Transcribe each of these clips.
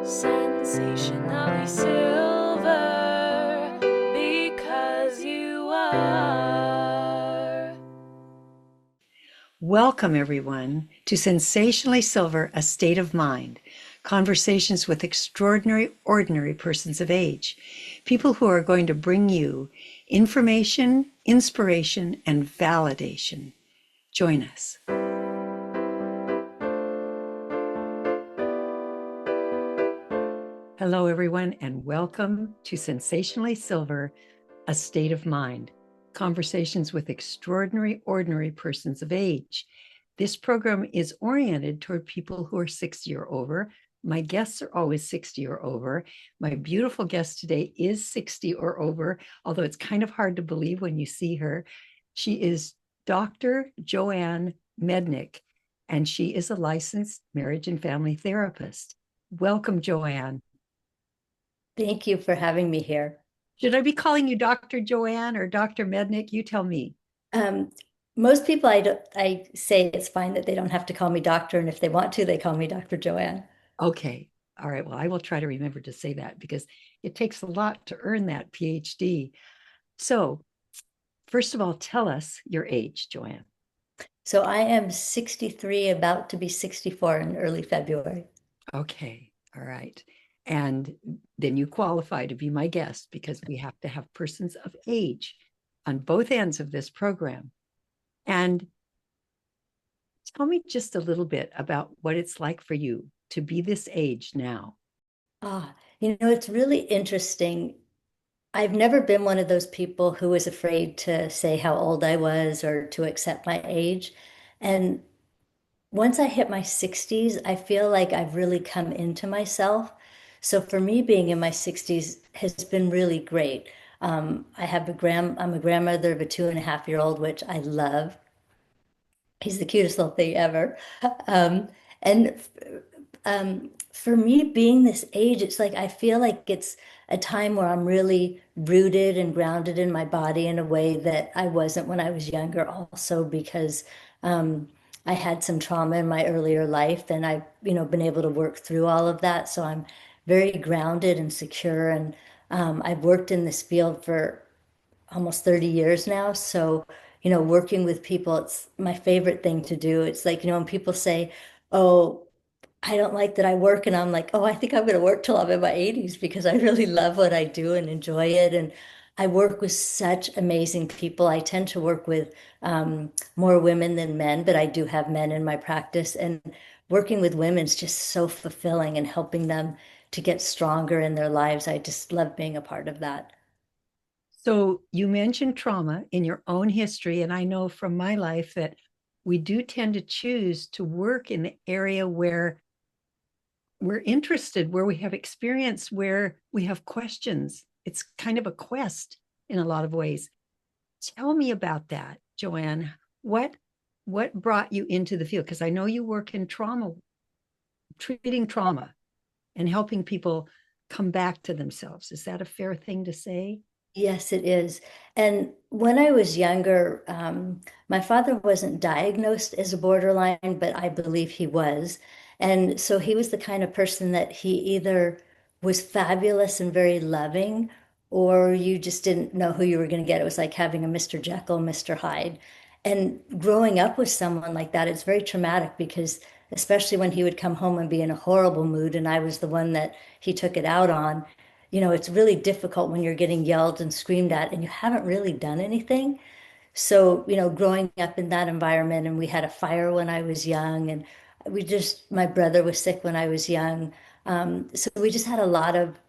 Sensationally silver because you are. Welcome, everyone, to Sensationally Silver, A State of Mind, conversations with extraordinary, ordinary persons of age, people who are going to bring you information, inspiration, and validation. Join us. Hello, everyone, and welcome to Sensationally Silver, A State of Mind, conversations with extraordinary, ordinary persons of age. This program is oriented toward people who are 60 or over. My guests are always 60 or over. My beautiful guest today is 60 or over, although it's kind of hard to believe when you see her. She is Dr. Joanne Mednick, and she is a licensed marriage and family therapist. Welcome, Joanne. Thank you for having me here. Should I be calling you Dr. Joanne or Dr. Mednick? You tell me. Um, Most people, I say it's fine that they don't have to call me doctor, and if they want to, they call me Dr. Joanne. Okay. All right. Well, I will try to remember to say that because it takes a lot to earn that PhD. So, first of all, tell us your age, Joanne. So I am 63, about to be 64 in early February. Okay. All right. And then you qualify to be my guest because we have to have persons of age on both ends of this program. And tell me just a little bit about what it's like for you to be this age now. It's really interesting. I've never been one of those people who was afraid to say how old I was or to accept my age. And once I hit my 60s, I feel like I've really come into myself. So for me, being in my 60s has been really great. I'm a grandmother of a 2.5-year-old, which I love. He's the cutest little thing ever. Um, and for me, being this age, it's like I feel like it's a time where I'm really rooted and grounded in my body in a way that I wasn't when I was younger, also because um, I had some trauma in my earlier life, and I've, been able to work through all of that. So I'm very grounded and secure, and I've worked in this field for almost 30 years now. So, working with people, it's my favorite thing to do. It's like, when people say, "Oh, I don't like that I work," and I'm like, "Oh, I think I'm going to work till I'm in my 80s because I really love what I do and enjoy it." And I work with such amazing people. I tend to work with more women than men, but I do have men in my practice. And working with women is just so fulfilling and helping them to get stronger in their lives. I just love being a part of that. So you mentioned trauma in your own history, and I know from my life that we do tend to choose to work in the area where we're interested, where we have experience, where we have questions. It's kind of a quest in a lot of ways. Tell me about that, Joanne. What what brought you into the field? Because I know you work in trauma, treating trauma and helping people come back to themselves. Is that a fair thing to say? Yes, it is. And when I was younger, my father wasn't diagnosed as a borderline, but I believe he was. And so he was the kind of person that he either was fabulous and very loving, or you just didn't know who you were going to get. It was like having a Mr. Jekyll, Mr. Hyde. And growing up with someone like that, it's very traumatic because, especially when he would come home and be in a horrible mood, and I was the one that he took it out on, it's really difficult when you're getting yelled and screamed at and you haven't really done anything. So, growing up in that environment, and we had a fire when I was young, and my brother was sick when I was young. So we just had a lot of,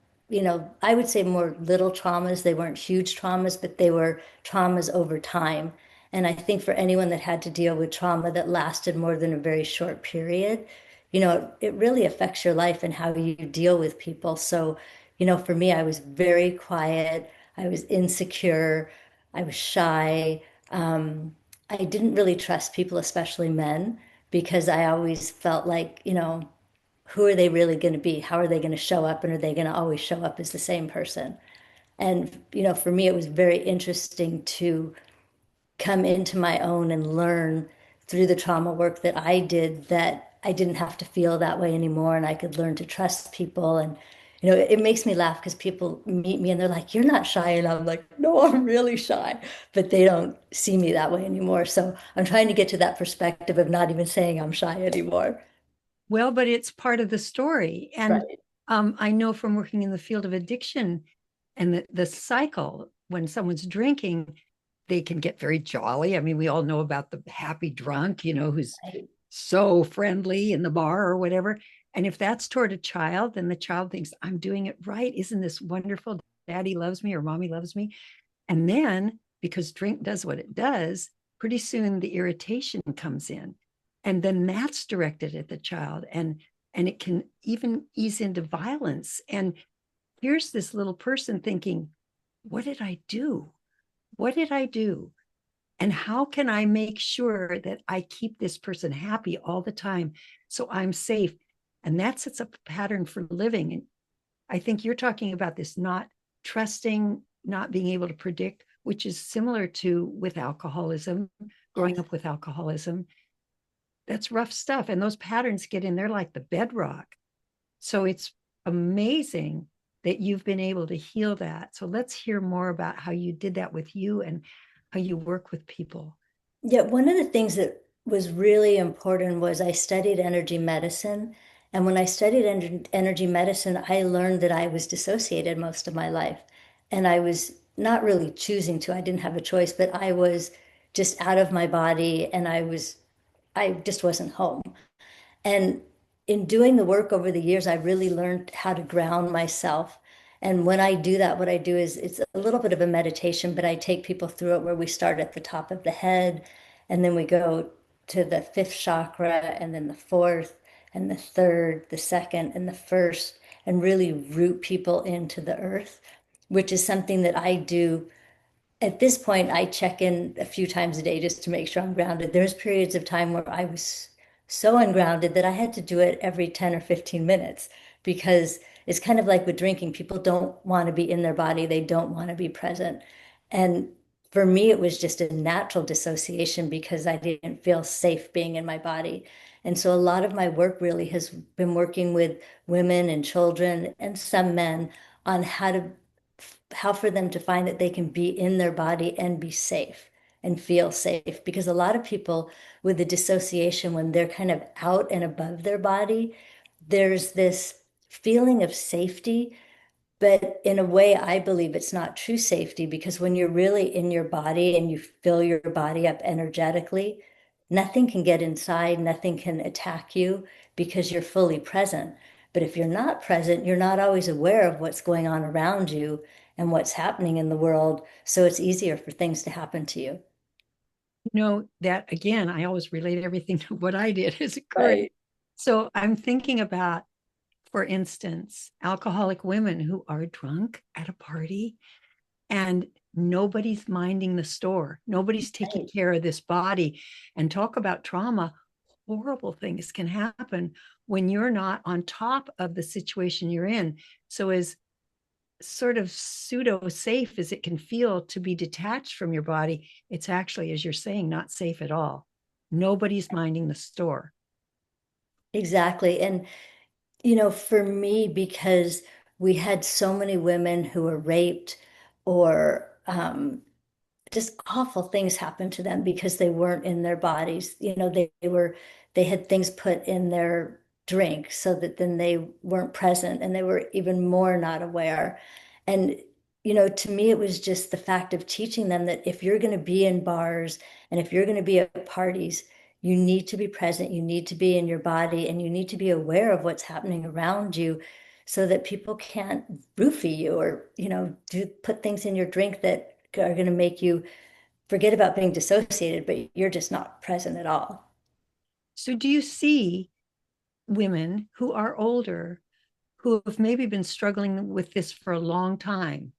I would say more little traumas. They weren't huge traumas, but they were traumas over time. And I think for anyone that had to deal with trauma that lasted more than a very short period, it really affects your life and how you deal with people. So, for me, I was very quiet. I was insecure. I was shy. I didn't really trust people, especially men, because I always felt like, who are they really going to be? How are they going to show up? And are they going to always show up as the same person? And, for me, it was very interesting to come into my own and learn through the trauma work that I did that I didn't have to feel that way anymore and I could learn to trust people. And, it makes me laugh because people meet me and they're like, "You're not shy." And I'm like, "No, I'm really shy." But they don't see me that way anymore. So I'm trying to get to that perspective of not even saying I'm shy anymore. Well, but it's part of the story. And Right. I know from working in the field of addiction and the cycle, when someone's drinking, they can get very jolly. I mean, we all know about the happy drunk, who's Right. so friendly in the bar or whatever. And if that's toward a child, then the child thinks, I'm doing it right. Isn't this wonderful? Daddy loves me or mommy loves me. And then because drink does what it does, pretty soon the irritation comes in. And then that's directed at the child. And it can even ease into violence. And here's this little person thinking, what did I do? What did I do? And how can I make sure that I keep this person happy all the time so I'm safe? And that sets up a pattern for living. And I think you're talking about this not trusting, not being able to predict, which is similar to with alcoholism, growing Yes. up with alcoholism. That's rough stuff. And those patterns get in there like the bedrock. So it's amazing that you've been able to heal that. So let's hear more about how you did that with you and how you work with people. Yeah, one of the things that was really important was I studied energy medicine. And when I studied energy medicine, I learned that I was dissociated most of my life. And I was not really choosing to, I didn't have a choice, but I was just out of my body and I just wasn't home. And in doing the work over the years, I really learned how to ground myself. And when I do that, what I do is it's a little bit of a meditation, but I take people through it where we start at the top of the head and then we go to the fifth chakra and then the fourth and the third, the second and the first, and really root people into the earth, which is something that I do at this point. I check in a few times a day just to make sure I'm grounded. There's periods of time where I was so ungrounded that I had to do it every 10 or 15 minutes because it's kind of like with drinking. People don't want to be in their body, they don't want to be present. And for me, it was just a natural dissociation because I didn't feel safe being in my body. And so a lot of my work really has been working with women and children and some men on how for them to find that they can be in their body and be safe and feel safe. Because a lot of people with the dissociation, when they're kind of out and above their body, there's this feeling of safety. But in a way, I believe it's not true safety because when you're really in your body and you fill your body up energetically, nothing can get inside, nothing can attack you because you're fully present. But if you're not present, you're not always aware of what's going on around you and what's happening in the world. So it's easier for things to happen to you. That again, I always relate everything to what I did as occurring. Right. So I'm thinking about, for instance, alcoholic women who are drunk at a party and nobody's minding the store. Nobody's taking Right. care of this body. And talk about trauma. Horrible things can happen when you're not on top of the situation you're in. So, as sort of pseudo safe as it can feel to be detached from your body, it's actually, as you're saying, not safe at all. Nobody's minding the store. Exactly. And, for me, because we had so many women who were raped or just awful things happened to them because they weren't in their bodies. They had things put in their drink so that then they weren't present and they were even more not aware. And, to me, it was just the fact of teaching them that if you're going to be in bars and if you're going to be at parties, you need to be present, you need to be in your body, and you need to be aware of what's happening around you so that people can't roofie you or, put things in your drink that are going to make you forget about being dissociated, but you're just not present at all. So, do you see women who are older who have maybe been struggling with this for a long time,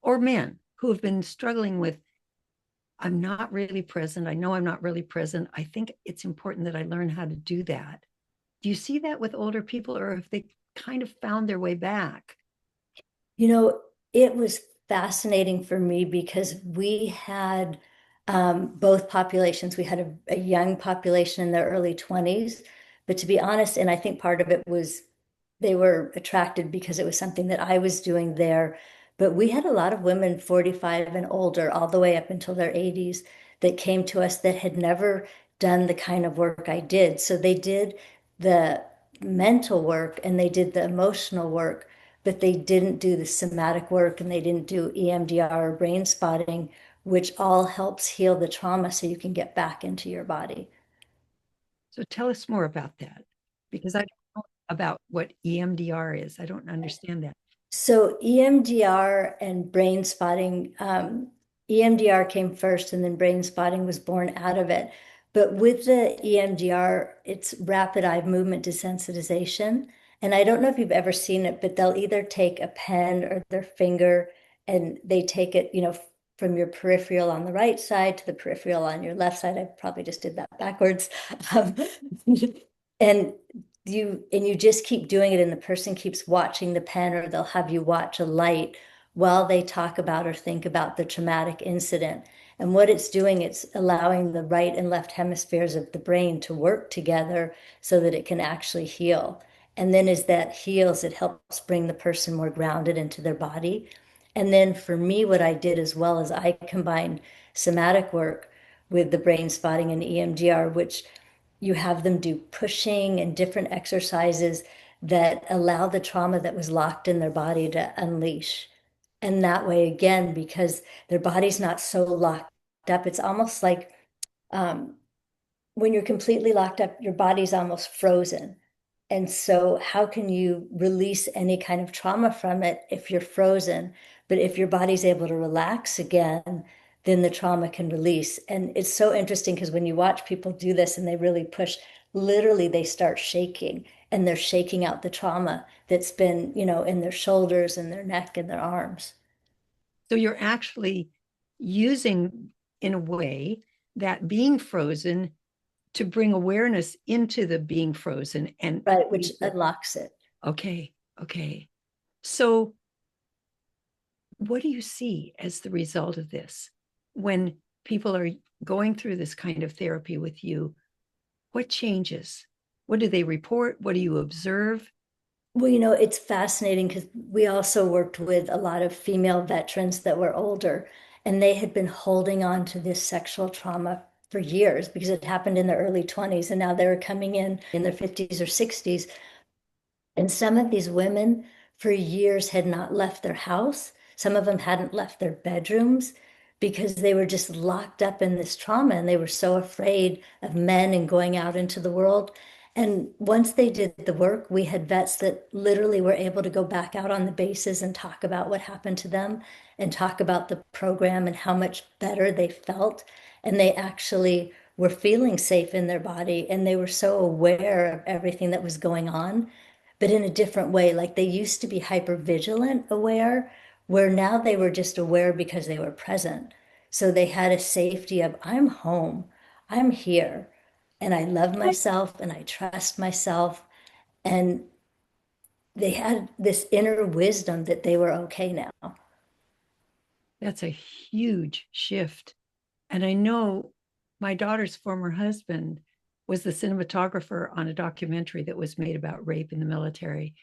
or men who have been struggling with, I'm not really present. I know I'm not really present. I think it's important that I learn how to do that. Do you see that with older people, or have they kind of found their way back? You know, it was fascinating for me because we had both populations. We had a young population in their early 20s, But to be honest, and I think part of it was they were attracted because it was something that I was doing there. But we had a lot of women 45 and older, all the way up until their 80s, that came to us that had never done the kind of work I did. So they did the mental work and they did the emotional work, but they didn't do the somatic work and they didn't do EMDR or brain spotting, which all helps heal the trauma so you can get back into your body. So tell us more about that because I don't know about what EMDR is. I don't understand that. So EMDR and brain spotting, EMDR came first and then brain spotting was born out of it. But with the EMDR, it's rapid eye movement desensitization. And I don't know if you've ever seen it, but they'll either take a pen or their finger and they take it, from your peripheral on the right side to the peripheral on your left side. I probably just did that backwards. Um, and you just keep doing it and the person keeps watching the pen or they'll have you watch a light while they talk about or think about the traumatic incident. And what it's doing, it's allowing the right and left hemispheres of the brain to work together so that it can actually heal. And then as that heals, it helps bring the person more grounded into their body. And then for me, what I did as well is I combined somatic work with the brain spotting and EMDR, which you have them do pushing and different exercises that allow the trauma that was locked in their body to unleash. And that way, again, because their body's not so locked up, it's almost like um, when you're completely locked up, your body's almost frozen. And so, how can you release any kind of trauma from it if you're frozen? But if your body's able to relax again, then the trauma can release. And it's so interesting because when you watch people do this and they really push, literally they start shaking and they're shaking out the trauma that's been, in their shoulders and their neck and their arms. So you're actually using, in a way, that being frozen to bring awareness into the being frozen and Right, which unlocks it. okay, okay. So what do you see as the result of this when people are going through this kind of therapy with you? What changes? What do they report? What do you observe? Well, it's fascinating because we also worked with a lot of female veterans that were older, and they had been holding on to this sexual trauma for years because it happened in their early 20s, and now they were coming in their 50s or 60s. And some of these women for years had not left their house. Some of them hadn't left their bedrooms because they were just locked up in this trauma and they were so afraid of men and going out into the world. And once they did the work, we had vets that literally were able to go back out on the bases and talk about what happened to them and talk about the program and how much better they felt. And they actually were feeling safe in their body and they were so aware of everything that was going on but in a different way. Like they used to be hyper vigilant aware, where now they were just aware because they were present. So they had a safety of, I'm home, I'm here, and I love myself and I trust myself. And they had this inner wisdom that they were okay now. That's a huge shift. And I know my daughter's former husband was the cinematographer on a documentary that was made about rape in the military,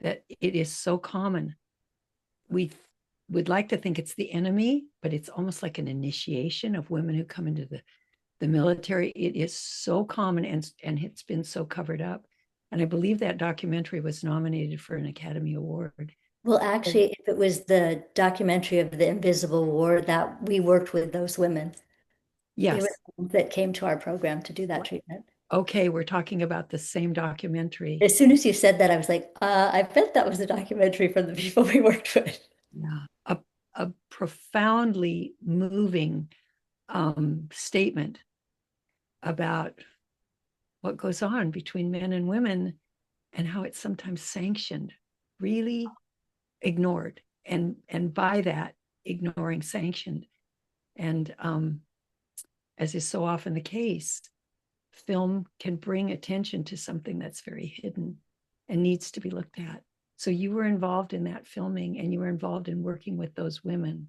that it is so common. We would like to think it's the enemy, but it's almost like an initiation of women who come into the military. It is so common and it's been so covered up. And I believe that documentary was nominated for an Academy Award. Well, actually, if it was the documentary of the Invisible War, that we worked with those women. They were Yes. the ones that came to our program to do that treatment. Okay, we're talking about the same documentary. As soon as you said that, I was like, I bet that was a documentary from the people we worked with. Yeah. A profoundly moving statement about what goes on between men and women and how it's sometimes sanctioned, really ignored, and by that ignoring sanctioned. And as is so often the case, film can bring attention to something that's very hidden and needs to be looked at. So you were involved in that filming and you were involved in working with those women.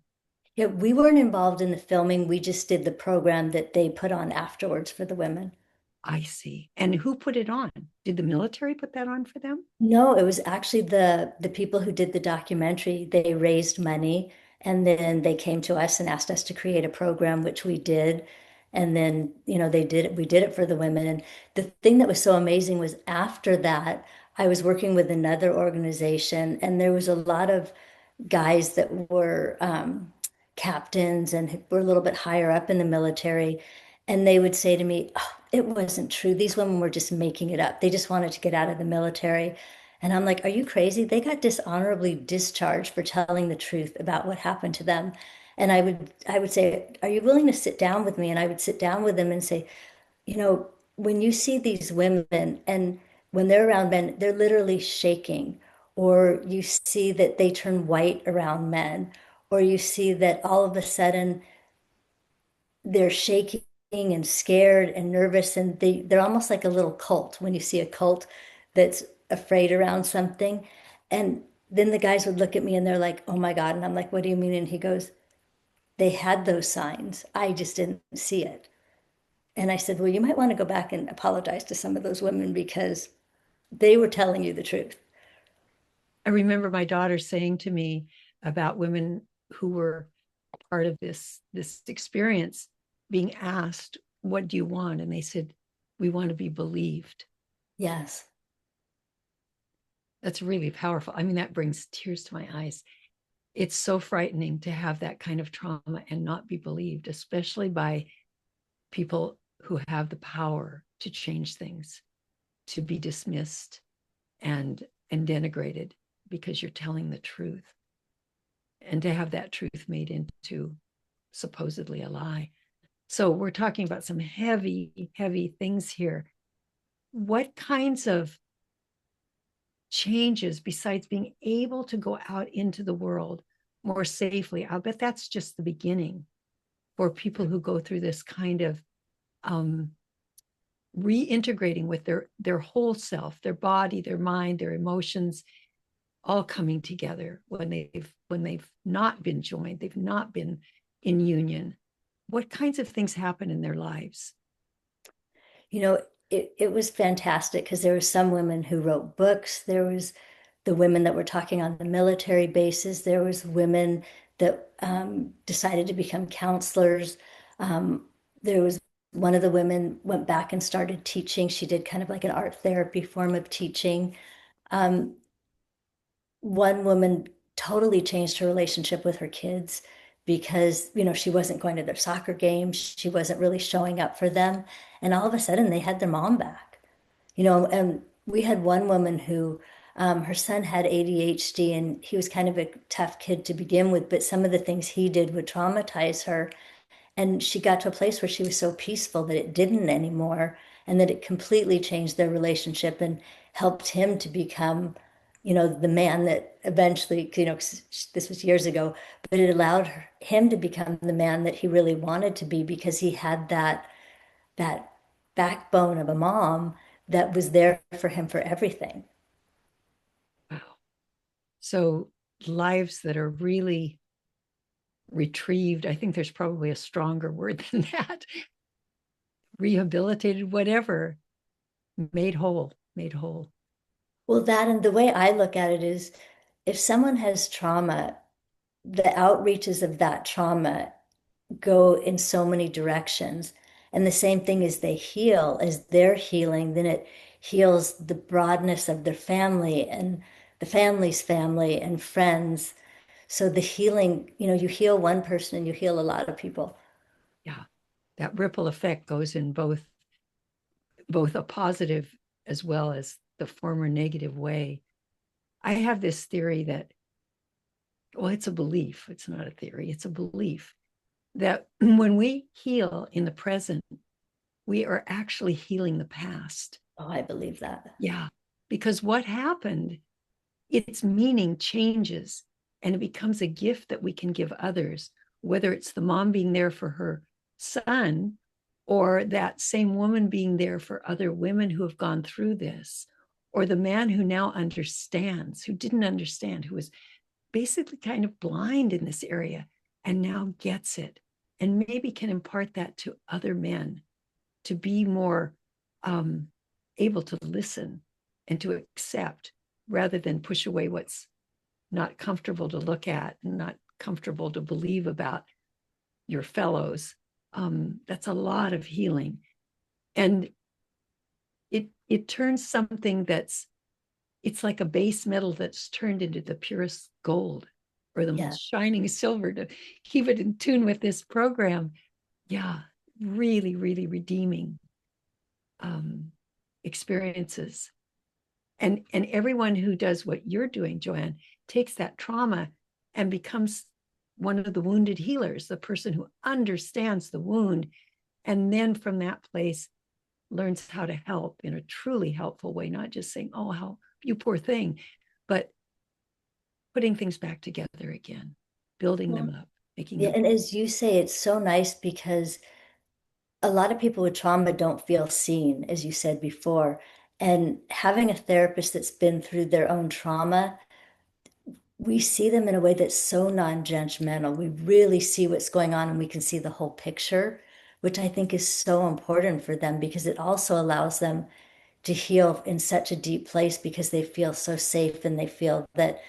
Yeah, we weren't involved in the filming. We just did the program that they put on afterwards for the women. I see. And who put it on? Did the military put that on for them? No, it was actually the people who did the documentary. They raised money and then they came to us and asked us to create a program, which we did. And then, they did it, we did it for the women. And the thing that was so amazing was after that, I was working with another organization and there was a lot of guys that were captains and were a little bit higher up in the military. And they would say to me, oh, it wasn't true. These women were just making it up. They just wanted to get out of the military. And I'm like, are you crazy? They got dishonorably discharged for telling the truth about what happened to them. And I would say, are you willing to sit down with me? And I would sit down with them and say, when you see these women and when they're around men, they're literally shaking, or you see that they turn white around men, or you see that all of a sudden they're shaking and scared and nervous, and they're almost like a little cult when you see a cult that's afraid around something. And then the guys would look at me and they're like, oh my God. And I'm like, what do you mean? And he goes, they had those signs. I just didn't see it. And I said, well, you might want to go back and apologize to some of those women because they were telling you the truth. I remember my daughter saying to me about women who were part of this experience being asked, what do you want? And they said, we want to be believed. Yes. That's really powerful. I mean, that brings tears to my eyes. It's so frightening to have that kind of trauma and not be believed, especially by people who have the power to change things, to be dismissed and denigrated because you're telling the truth, and to have that truth made into supposedly a lie. So we're talking about some heavy, heavy things here. What kinds of changes, besides being able to go out into the world more safely, I'll bet that's just the beginning for people who go through this kind of reintegrating with their whole self, their body, their mind, their emotions, all coming together when they've not been joined, they've not been in union. What kinds of things happen in their lives? You know, it was fantastic because there were some women who wrote books. There was the women that were talking on the military bases. There was women that decided to become counselors. There was one of the women went back and started teaching. She did kind of like an art therapy form of teaching. Um, One woman totally changed her relationship with her kids because, she wasn't going to their soccer games. She wasn't really showing up for them. And all of a sudden they had their mom back, and we had one woman who, her son had ADHD and he was kind of a tough kid to begin with, but some of the things he did would traumatize her. And she got to a place where she was so peaceful that it didn't anymore, and that it completely changed their relationship and helped him to become, the man that eventually, 'cause this was years ago, but it allowed him to become the man that he really wanted to be because he had that backbone of a mom that was there for him for everything. Wow. So lives that are really retrieved, I think there's probably a stronger word than that, rehabilitated, whatever, made whole, made whole. Well, that and the way I look at it is if someone has trauma, the outreaches of that trauma go in so many directions. And the same thing as they heal, as they're healing, then it heals the broadness of their family and the family's family and friends. So the healing, you heal one person and you heal a lot of people. Yeah, that ripple effect goes in both a positive as well as the former negative way. I have this theory that, well, it's a belief, it's not a theory, it's a belief that when we heal in the present, we are actually healing the past. Oh, I believe that. Yeah, because what happened, its meaning changes and it becomes a gift that we can give others, whether it's the mom being there for her son or that same woman being there for other women who have gone through this, or the man who now understands, who didn't understand, who was basically kind of blind in this area and now gets it and maybe can impart that to other men to be more um, able to listen and to accept rather than push away what's not comfortable to look at and not comfortable to believe about your fellows. That's a lot of healing. And it turns something it's like a base metal that's turned into the purest gold or the Yeah. most shining silver, to keep it in tune with this program. Yeah, really, really redeeming experiences. And everyone who does what you're doing, Joanne, takes that trauma and becomes one of the wounded healers, the person who understands the wound, and then from that place learns how to help in a truly helpful way, not just saying, oh, how you poor thing, but putting things back together again, building them up, making Yeah, them. and as you say, it's so nice because a lot of people with trauma don't feel seen, as you said before. And having a therapist that's been through their own trauma, we see them in a way that's so non-judgmental. We really see what's going on and we can see the whole picture, which I think is so important for them because it also allows them to heal in such a deep place because they feel so safe and they feel that,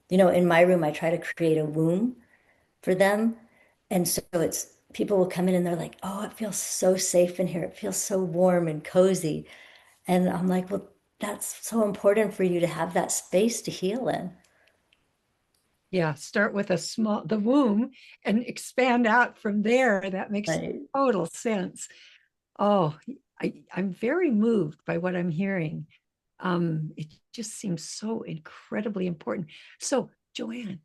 in my room, I try to create a womb for them. And so it's people will come in and they're like, oh, it feels so safe in here. It feels so warm and cozy. And I'm like, well, that's so important for you to have that space to heal in. Yeah, start with the womb and expand out from there. That makes Right. total sense. Oh, I'm very moved by what I'm hearing. It just seems so incredibly important. So, Joanne,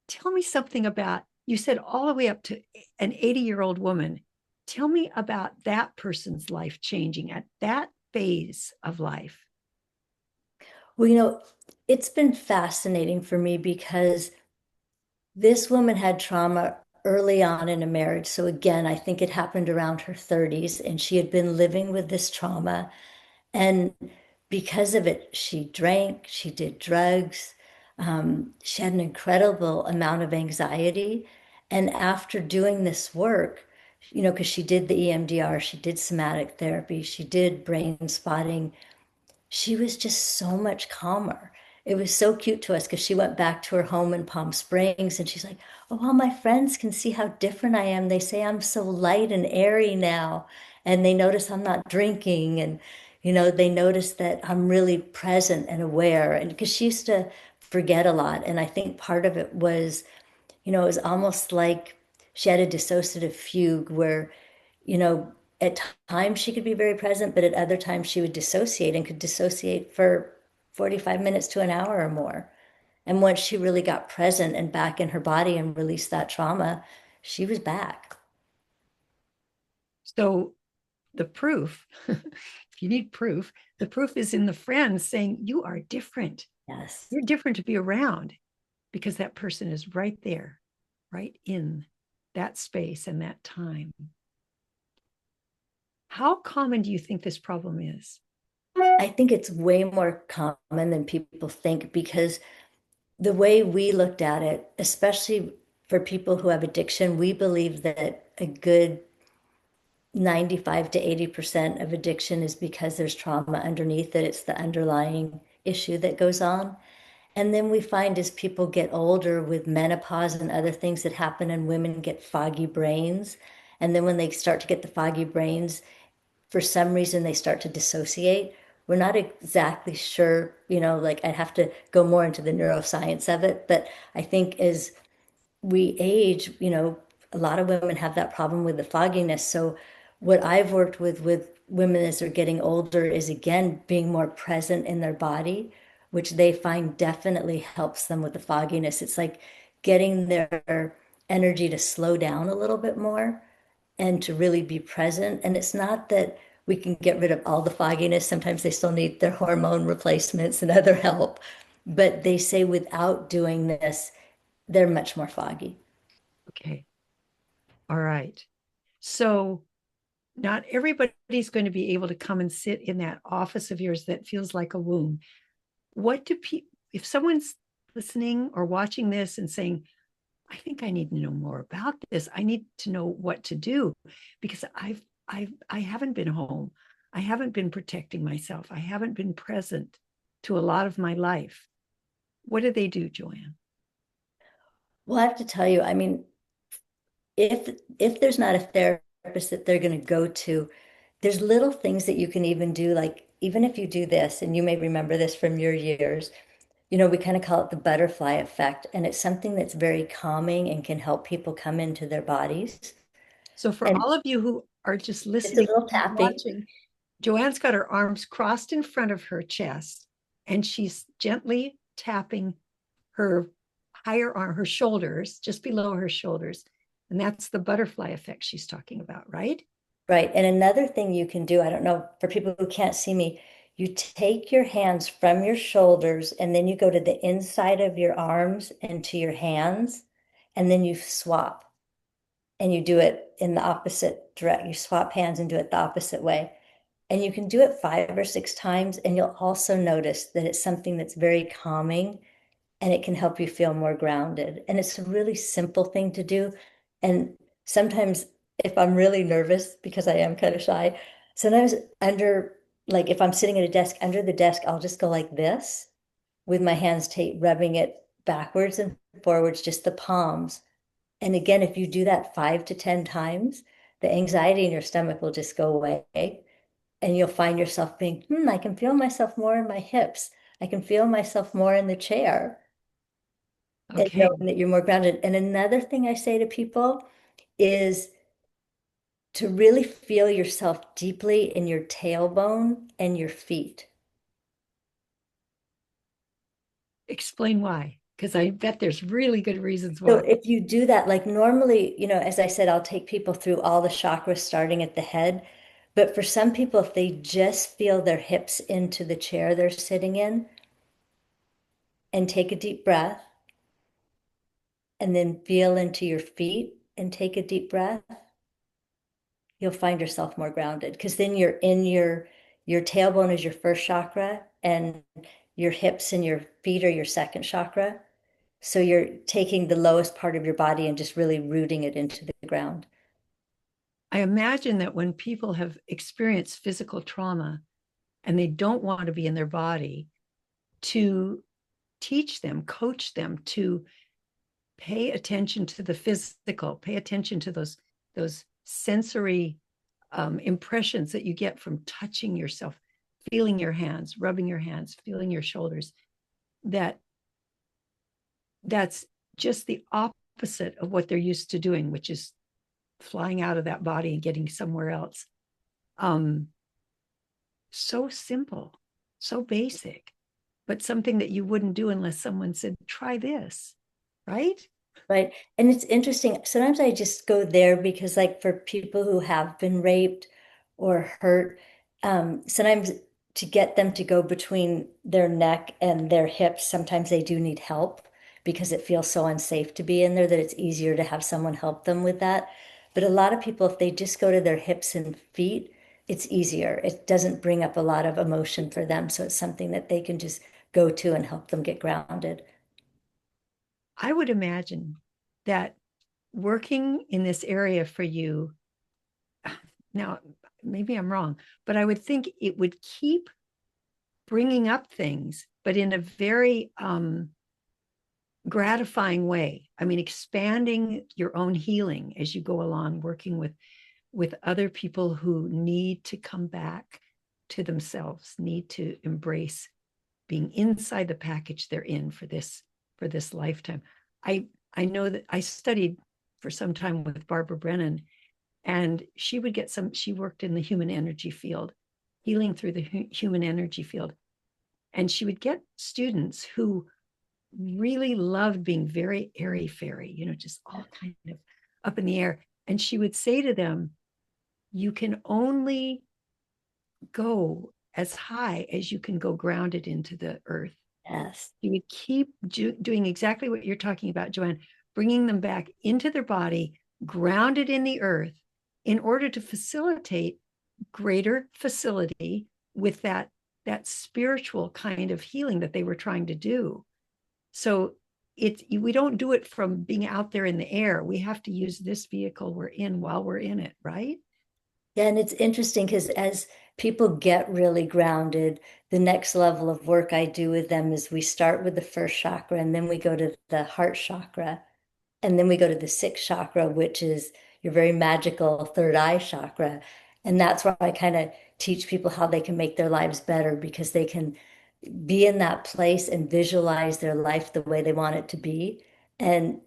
tell me something about, you said all the way up to an 80-year-old woman. Tell me about that person's life changing at that phase of life. Well, it's been fascinating for me because this woman had trauma early on in a marriage. So again, I think it happened around her 30s, and she had been living with this trauma. And because of it, she drank, she did drugs, she had an incredible amount of anxiety. And after doing this work, because she did the EMDR, she did somatic therapy, she did brain spotting, she was just so much calmer. It was so cute to us because she went back to her home in Palm Springs and she's like, oh, all my friends can see how different I am. They say I'm so light and airy now. And they notice I'm not drinking. And, they notice that I'm really present and aware. And because she used to forget a lot. And I think part of it was, it was almost like she had a dissociative fugue where, you know, at times she could be very present, but at other times she would dissociate and could dissociate for 45 minutes to an hour or more. And once she really got present and back in her body and released that trauma, she was back. So, the proof, if you need proof, the proof is in the friends saying, you are different. Yes. You're different to be around because that person is right there, right in that space and that time. How common do you think this problem is? I think it's way more common than people think because the way we looked at it, especially for people who have addiction, we believe that a good 95 to 80% of addiction is because there's trauma underneath it. It's the underlying issue that goes on. And then we find as people get older with menopause and other things that happen, and women get foggy brains. And then when they start to get the foggy brains, for some reason they start to dissociate. We're not exactly sure, like I'd have to go more into the neuroscience of it. But I think as we age, a lot of women have that problem with the fogginess. So what I've worked with women as they're getting older is again being more present in their body, which they find definitely helps them with the fogginess. It's like getting their energy to slow down a little bit more and to really be present. And it's not that we can get rid of all the fogginess. Sometimes they still need their hormone replacements and other help. But they say without doing this, they're much more foggy. Okay. All right. So, not everybody's going to be able to come and sit in that office of yours that feels like a womb. What do people, if someone's listening or watching this and saying, I think I need to know more about this. I need to know what to do because I haven't been home. I haven't been protecting myself. I haven't been present to a lot of my life. What do they do, Joanne? Well, I have to tell you, I mean, if there's not a therapist that they're going to go to, there's little things that you can even do, like even if you do this, and you may remember this from your years, we kind of call it the butterfly effect, and it's something that's very calming and can help people come into their bodies. So for And all of you who are just it's a listening, little tapping. watching, Joanne's got her arms crossed in front of her chest, and she's gently tapping her higher arm, her shoulders, just below her shoulders. And that's the butterfly effect she's talking about, right? Right. And another thing you can do, I don't know, for people who can't see me, you take your hands from your shoulders and then you go to the inside of your arms and to your hands, and then you swap and you do it in the opposite direct. You swap hands and do it the opposite way. And you can do it 5 or 6 times, and you'll also notice that it's something that's very calming and it can help you feel more grounded. And it's a really simple thing to do. And sometimes if I'm really nervous, because I am kind of shy, sometimes like if I'm sitting at a desk, under the desk, I'll just go like this with my hands rubbing it backwards and forwards, just the palms. And again, if you do that 5 to 10 times, the anxiety in your stomach will just go away. And you'll find yourself being, I can feel myself more in my hips. I can feel myself more in the chair, and Okay. knowing that you're more grounded. And another thing I say to people is to really feel yourself deeply in your tailbone and your feet. Explain why, because I bet there's really good reasons So why. if you do that, like normally, as I said, I'll take people through all the chakras starting at the head. But for some people, if they just feel their hips into the chair they're sitting in and take a deep breath, and then feel into your feet and take a deep breath, you'll find yourself more grounded, because then you're in your tailbone is your first chakra, and your hips and your feet are your second chakra. So you're taking the lowest part of your body and just really rooting it into the ground. I imagine that when people have experienced physical trauma and they don't want to be in their body, to teach them, coach them to pay attention to the physical, pay attention to those sensory impressions that you get from touching yourself, feeling your hands, rubbing your hands, feeling your shoulders. That's just the opposite of what they're used to doing, which is flying out of that body and getting somewhere else. Um, so simple, so basic, but something that you wouldn't do unless someone said, try this, right? Right. And it's interesting. Sometimes I just go there because, like, for people who have been raped or hurt, sometimes to get them to go between their neck and their hips, sometimes they do need help because it feels so unsafe to be in there that it's easier to have someone help them with that. But a lot of people, if they just go to their hips and feet, it's easier. It doesn't bring up a lot of emotion for them. So it's something that they can just go to and help them get grounded. I would imagine that working in this area for you, now, maybe I'm wrong, but I would think it would keep bringing up things, but in a very gratifying way. I mean, expanding your own healing as you go along, working with other people who need to come back to themselves, need to embrace being inside the package they're in for this lifetime. I know that I studied for some time with Barbara Brennan, and she worked in the human energy field, healing through the human energy field. And she would get students who really loved being very airy fairy, just all kind of up in the air. And she would say to them, you can only go as high as you can go grounded into the earth. Yes. You would keep doing exactly what you're talking about, Joanne, bringing them back into their body, grounded in the earth, in order to facilitate greater facility with that spiritual kind of healing that they were trying to do. So we don't do it from being out there in the air. We have to use this vehicle we're in while we're in it, right? Yeah, and it's interesting because as people get really grounded, the next level of work I do with them is we start with the first chakra and then we go to the heart chakra. And then we go to the sixth chakra, which is your very magical third eye chakra. And that's where I kind of teach people how they can make their lives better because they can be in that place and visualize their life the way they want it to be. And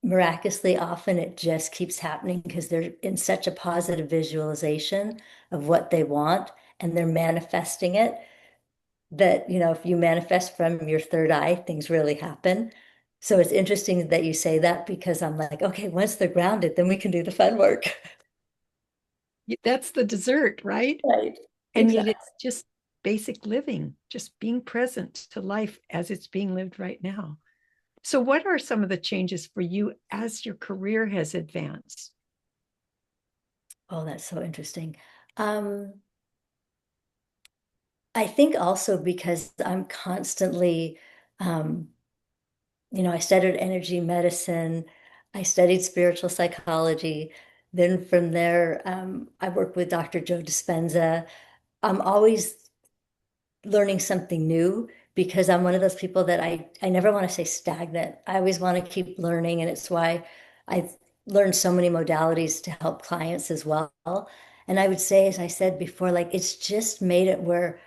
miraculously, often it just keeps happening because they're in such a positive visualization of what they want and they're manifesting it that, if you manifest from your third eye, things really happen. So it's interesting that you say that because I'm like, okay, once they're grounded, then we can do the fun work. That's the dessert, right? Right. And yet Exactly. it's just basic living, just being present to life as it's being lived right now. So, what are some of the changes for you as your career has advanced? Oh, that's so interesting. Um, I think also because I'm constantly, um, I studied energy medicine, I studied spiritual psychology. Then from there, I worked with Dr. Joe Dispenza. I'm always learning something new because I'm one of those people that I never want to say stagnant. I always want to keep learning, and it's why I've learned so many modalities to help clients as well. And I would say, as I said before, like it's just made it where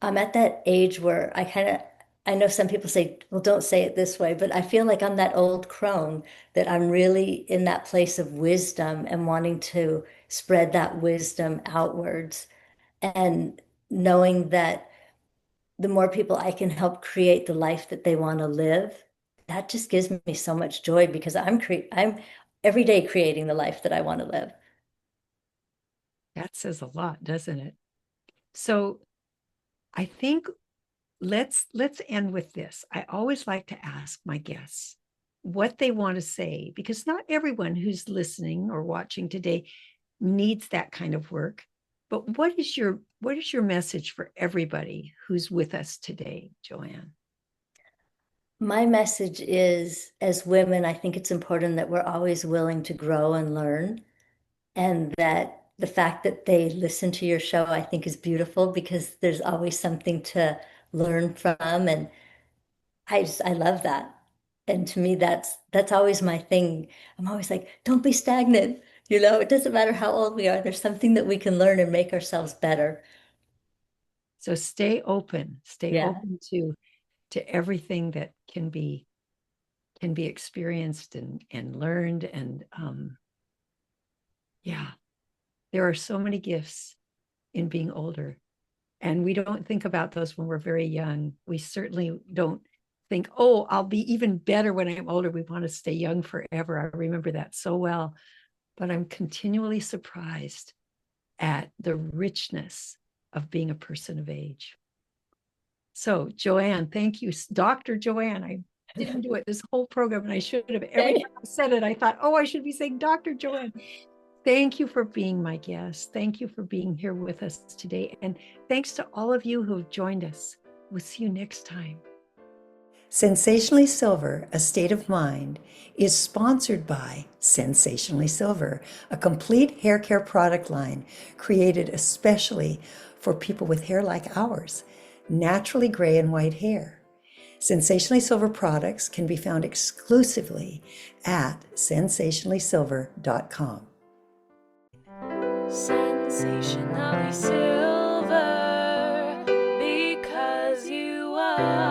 I'm at that age where I know some people say, well, don't say it this way, but I feel like I'm that old crone that I'm really in that place of wisdom and wanting to spread that wisdom outwards and knowing that the more people I can help create the life that they want to live, that just gives me so much joy because I'm every day creating the life that I want to live. That says a lot, doesn't it? So, I think let's end with this. I always like to ask my guests what they want to say because not everyone who's listening or watching today needs that kind of work. But what is your message for everybody who's with us today, Joanne? My message is, as women, I think it's important that we're always willing to grow and learn, and that the fact that they listen to your show, I think, is beautiful because there's always something to learn from, and I love that. And to me, that's always my thing. I'm always like, don't be stagnant. It doesn't matter how old we are. There's something that we can learn and make ourselves better. So stay Yeah. open to everything that can be experienced and learned and yeah, there are so many gifts in being older. And we don't think about those when we're very young. We certainly don't think, oh, I'll be even better when I'm older. We want to stay young forever. I remember that so well. But I'm continually surprised at the richness of being a person of age. So, Joanne, thank you. Dr. Joanne, I didn't do it this whole program, and I should have. Every Okay. time I said it, I thought, oh, I should be saying Dr. Joanne. Thank you for being my guest. Thank you for being here with us today. And thanks to all of you who have joined us. We'll see you next time. Sensationally Silver, A State of Mind, is sponsored by Sensationally Silver, a complete hair care product line created especially for people with hair like ours, naturally gray and white hair. Sensationally Silver products can be found exclusively at sensationallysilver.com. Sensationally silver, because you are.